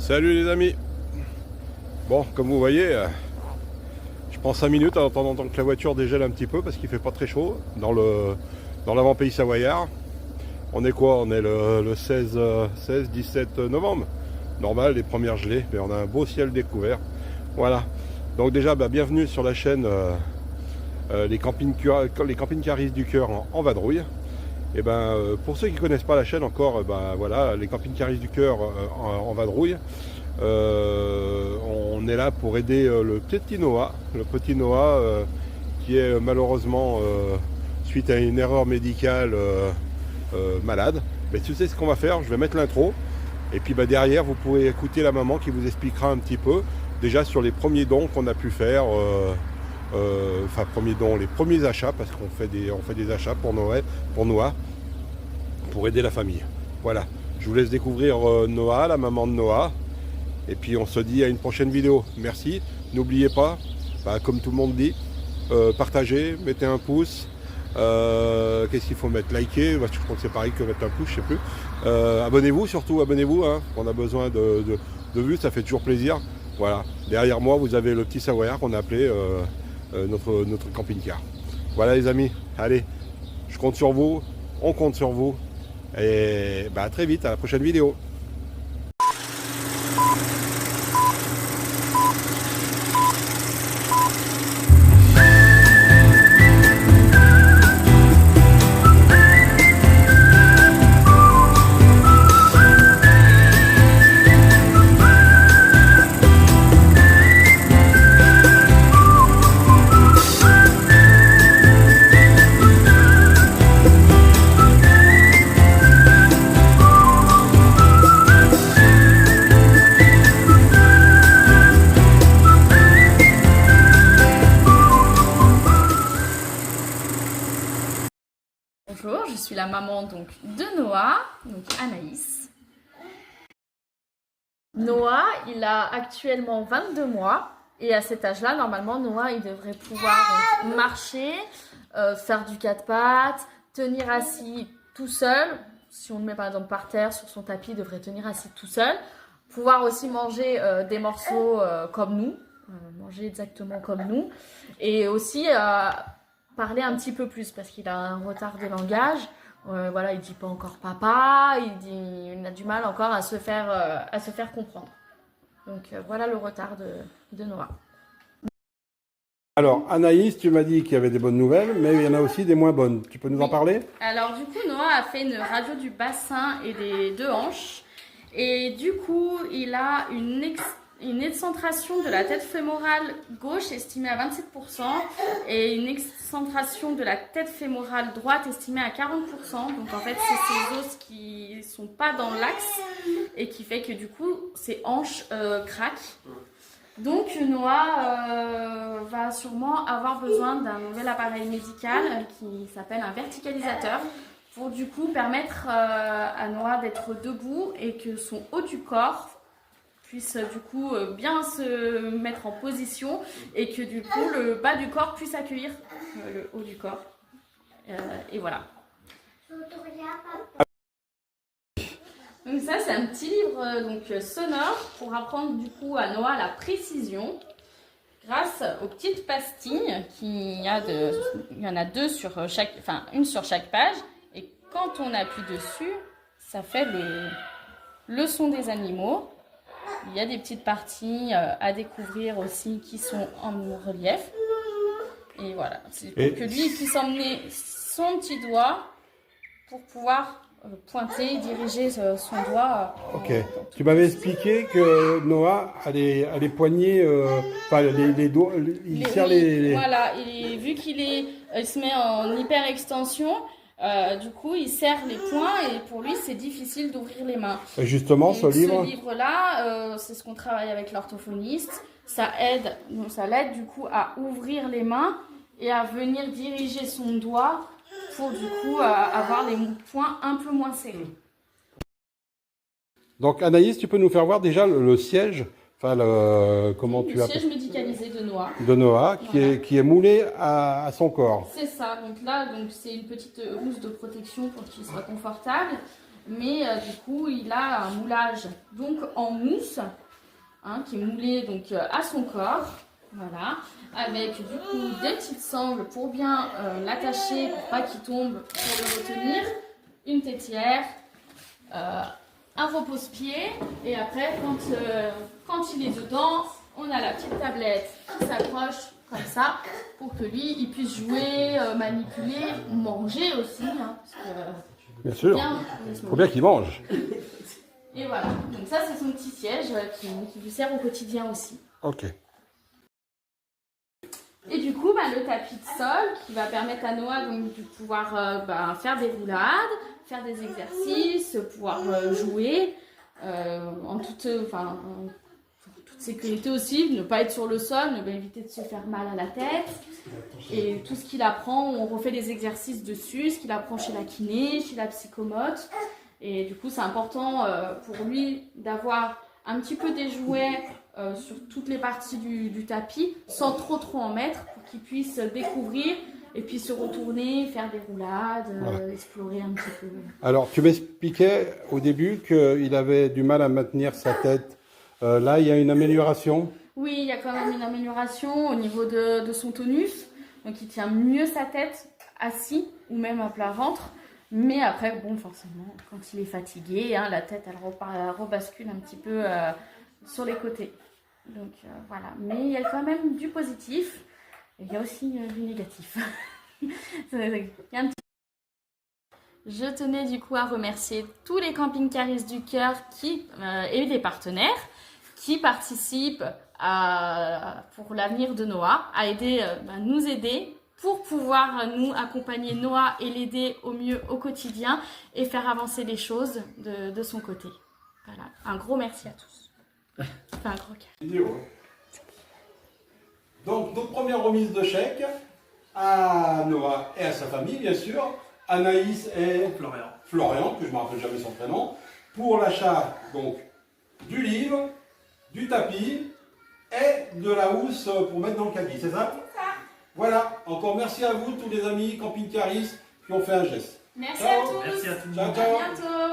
Salut les amis. Bon, comme vous voyez, je prends 5 minutes en attendant que la voiture dégèle un petit peu parce qu'il fait pas très chaud dans l'avant-pays savoyard. On est quoi? On est le 16-17 novembre. Normal, les premières gelées, mais on a un beau ciel découvert. Voilà. Donc déjà, bienvenue sur la chaîne les camping-caristes du cœur en vadrouille. Et pour ceux qui ne connaissent pas la chaîne encore, voilà, les camping-caristes du cœur en vadrouille. On est là pour aider le petit Noah, qui est malheureusement suite à une erreur médicale malade. Mais tu sais ce qu'on va faire, je vais mettre l'intro et puis derrière vous pouvez écouter la maman qui vous expliquera un petit peu déjà sur les premiers dons qu'on a pu faire, premiers dons, les premiers achats, parce qu'on fait des achats pour Noah, pour aider la famille. Voilà, je vous laisse découvrir Noah, la maman de Noah. Et puis on se dit à une prochaine vidéo. Merci. N'oubliez pas, comme tout le monde dit, partagez, mettez un pouce. Qu'est-ce qu'il faut mettre? Liker, je crois que c'est pareil que mettre un pouce, je sais plus. Abonnez-vous, surtout abonnez-vous. Hein. On a besoin de vues, ça fait toujours plaisir. Voilà. Derrière moi, vous avez le petit Savoyard qu'on a appelé notre camping-car. Voilà les amis. Allez, je compte sur vous. On compte sur vous. Et à très vite, à la prochaine vidéo. Bonjour, je suis la maman donc de Noah, donc Anaïs. Noah, il a actuellement 22 mois et à cet âge-là, normalement, Noah, il devrait pouvoir donc, marcher, faire du quatre pattes, tenir assis tout seul. Si on le met par exemple par terre sur son tapis, il devrait tenir assis tout seul. Pouvoir aussi manger des morceaux comme nous, manger exactement comme nous. Et aussi parler un petit peu plus parce qu'il a un retard de langage. Voilà, il dit pas encore papa, il a du mal encore à se faire comprendre. Donc voilà le retard de Noah. Alors Anaïs, tu m'as dit qu'il y avait des bonnes nouvelles, mais il y en a aussi des moins bonnes. Tu peux nous en parler? Alors du coup, Noah a fait une radio du bassin et des deux hanches. Et du coup, il a une excentration de la tête fémorale gauche estimée à 27% et une excentration de la tête fémorale droite estimée à 40%. Donc en fait, c'est ces os qui sont pas dans l'axe et qui fait que du coup, ses hanches craquent. Donc Noah va sûrement avoir besoin d'un nouvel appareil médical qui s'appelle un verticalisateur pour du coup permettre à Noah d'être debout et que son haut du corps puisse du coup bien se mettre en position et que du coup le bas du corps puisse accueillir le haut du corps. Et voilà. Donc ça c'est un petit livre donc sonore pour apprendre du coup à Noah la précision grâce aux petites pastilles il y en a deux sur chaque, une sur chaque page et quand on appuie dessus ça fait le son des animaux. Il y a des petites parties à découvrir aussi qui sont en relief. Et voilà, c'est pour que lui puisse emmener son petit doigt pour pouvoir pointer et diriger son doigt. Ok. Tu m'avais expliqué que Noah a les poignets, les doigts, il serre les... Voilà, vu qu'il se met en hyper extension. Du coup, il serre les poings et pour lui, c'est difficile d'ouvrir les mains. Et justement, ce livre-là, c'est ce qu'on travaille avec l'orthophoniste. Ça l'aide du coup à ouvrir les mains et à venir diriger son doigt pour du coup avoir les poings un peu moins serrés. Donc Anaïs, tu peux nous faire voir déjà le siège? Comment tu as... Le siège médicalisé de Noah. De Noah, qui est moulé à son corps. C'est ça. Donc là, c'est une petite housse de protection pour qu'il soit confortable. mais du coup il a un moulage donc en mousse, hein, qui est moulé donc à son corps, voilà, avec du coup des petites sangles pour bien l'attacher, pour pas qu'il tombe, pour le retenir, une tétière, un repose-pied, et après quand il est dedans, on a la petite tablette qui s'accroche comme ça pour que lui il puisse jouer, manipuler, manger aussi, hein, parce que Bien sûr, il faut bien qu'il mange. Et voilà, donc ça c'est son petit siège qui lui sert au quotidien aussi. Ok. Et du coup, le tapis de sol qui va permettre à Noah donc, de pouvoir faire des roulades, faire des exercices, pouvoir jouer en toute sécurité aussi, ne pas être sur le sol, ne pas éviter de se faire mal à la tête. Et tout ce qu'il apprend, on refait des exercices dessus, ce qu'il apprend chez la kiné, chez la psychomote. Et du coup, c'est important pour lui d'avoir un petit peu des jouets sur toutes les parties du tapis, sans trop en mettre, pour qu'il puisse découvrir et puis se retourner, faire des roulades, voilà. Explorer un petit peu. Alors, tu m'expliquais au début qu'il avait du mal à maintenir sa tête. Là, il y a une amélioration? Oui, il y a quand même une amélioration au niveau de son tonus. Donc, il tient mieux sa tête assis ou même à plat ventre. Mais après, bon, forcément, quand il est fatigué, hein, la tête, elle rebascule un petit peu sur les côtés. Donc, voilà. Mais il y a quand même du positif. Et il y a aussi du négatif. Il y a un petit... Je tenais du coup à remercier tous les camping-caristes du cœur et des partenaires qui participent pour l'avenir de Noah, à nous aider pour pouvoir nous accompagner Noah et l'aider au mieux au quotidien et faire avancer les choses de son côté. Voilà, un gros merci à tous. Enfin, un gros cœur. Donc, notre première remise de chèque à Noah et à sa famille, bien sûr, Anaïs et Florian, que je ne me rappelle jamais son prénom, pour l'achat donc du livre, du tapis et de la housse pour mettre dans le caddie, c'est ça? C'est ça. Voilà, encore merci à vous tous les amis camping-caristes qui ont fait un geste. Merci à tous. Merci à tous. Ciao, ciao. À bientôt.